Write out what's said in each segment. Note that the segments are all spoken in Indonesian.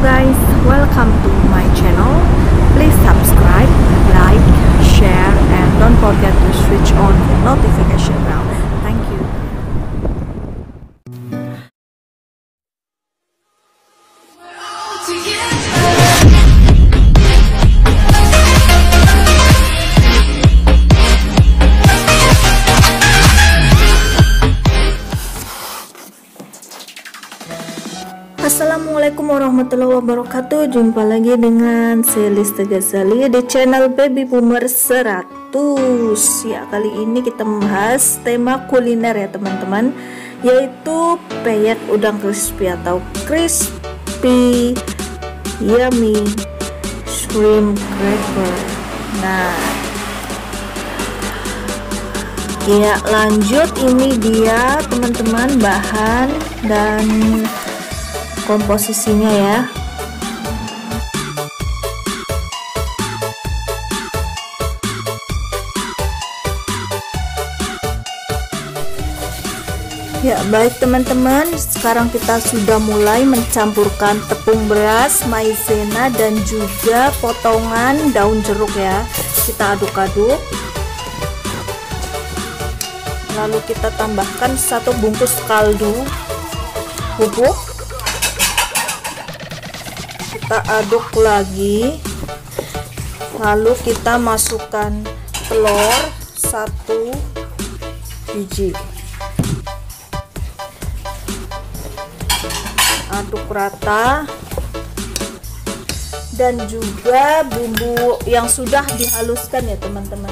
guys, welcome to my channel. Please subscribe, like, share, and don't forget to switch on the notification bell. Thank you. Assalamualaikum warahmatullahi wabarakatuh. Jumpa lagi dengan Selista Ghazali di channel Baby Boomer 100. Ya, kali ini kita membahas tema kuliner ya teman-teman, yaitu peyek udang crispy atau crispy yummy shrimp cracker. Nah, ya lanjut, ini dia teman-teman bahan dan komposisinya ya. Ya baik teman-teman, sekarang kita sudah mulai mencampurkan tepung beras, maizena, dan juga potongan daun jeruk ya. Kita aduk-aduk, lalu kita tambahkan 1 bungkus kaldu bubuk. Kita aduk lagi, lalu kita masukkan telur 1 biji, aduk rata, dan juga bumbu yang sudah dihaluskan ya teman-teman.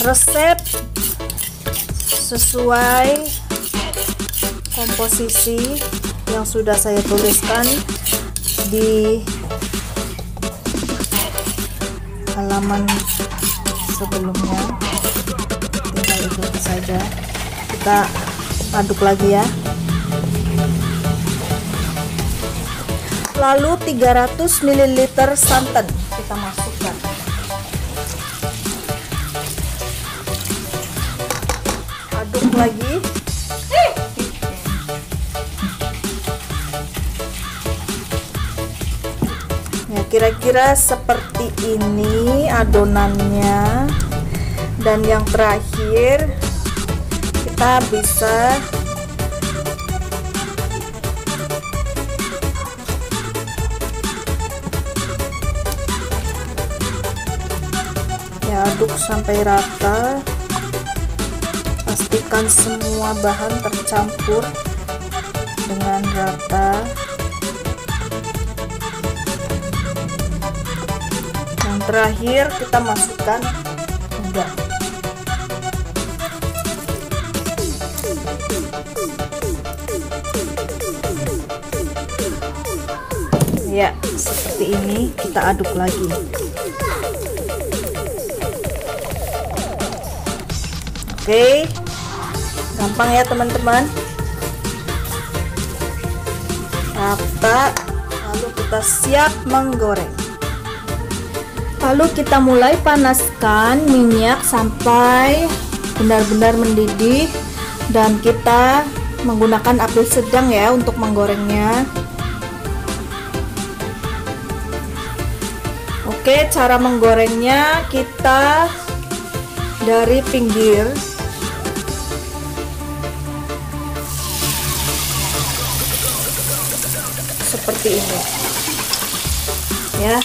Resep sesuai komposisi yang sudah saya tuliskan di halaman sebelumnya, tinggal ikuti saja. Kita aduk lagi ya. Lalu 300 ml santan kita masukkan. Aduk lagi. Ya, kira-kira seperti ini adonannya. Dan yang terakhir, kita bisa ya aduk sampai rata. Pastikan semua bahan tercampur dengan rata. Yang terakhir kita masukkan udang. Ya, seperti ini, kita aduk lagi. Oke, gampang ya teman-teman. Rata, lalu kita siap menggoreng. Lalu kita mulai panaskan minyak sampai benar-benar mendidih, dan kita menggunakan api sedang ya untuk menggorengnya. Oke, cara menggorengnya kita dari pinggir. Seperti ini ya.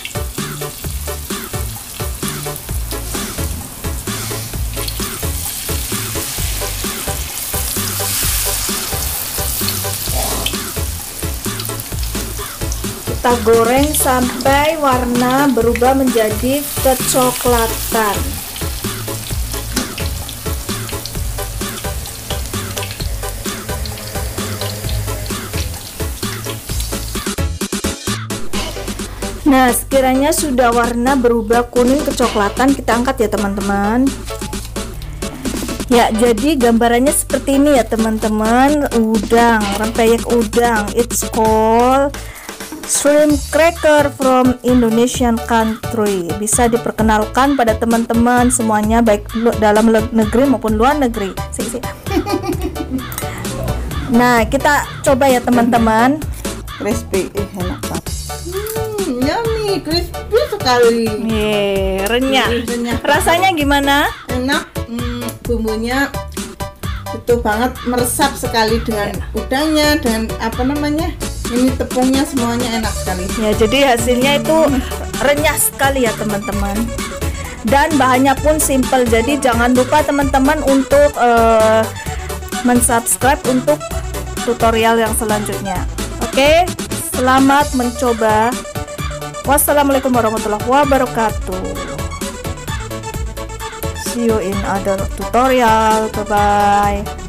Kita goreng sampai warna berubah menjadi kecoklatan. Nah, sekiranya sudah warna berubah kuning kecoklatan, kita angkat ya teman-teman. Ya, jadi gambarannya seperti ini ya teman-teman. Udang, rempeyek udang, it's called shrimp cracker from Indonesian country. Bisa diperkenalkan pada teman-teman semuanya, baik dalam negeri maupun luar negeri. Nah, kita coba ya teman-teman. Crispy, enak banget. Yummy, crispy sekali. Renyah. Rasanya gimana? Enak, bumbunya itu banget, meresap sekali dengan udangnya dan apa namanya? Ini tepungnya, semuanya enak sekali. Ya, jadi hasilnya itu renyah sekali ya teman-teman. Dan bahannya pun simple. Jadi jangan lupa teman-teman untuk mensubscribe untuk tutorial yang selanjutnya. Oke, selamat mencoba. Wassalamualaikum warahmatullahi wabarakatuh. See you in other tutorial. Bye bye.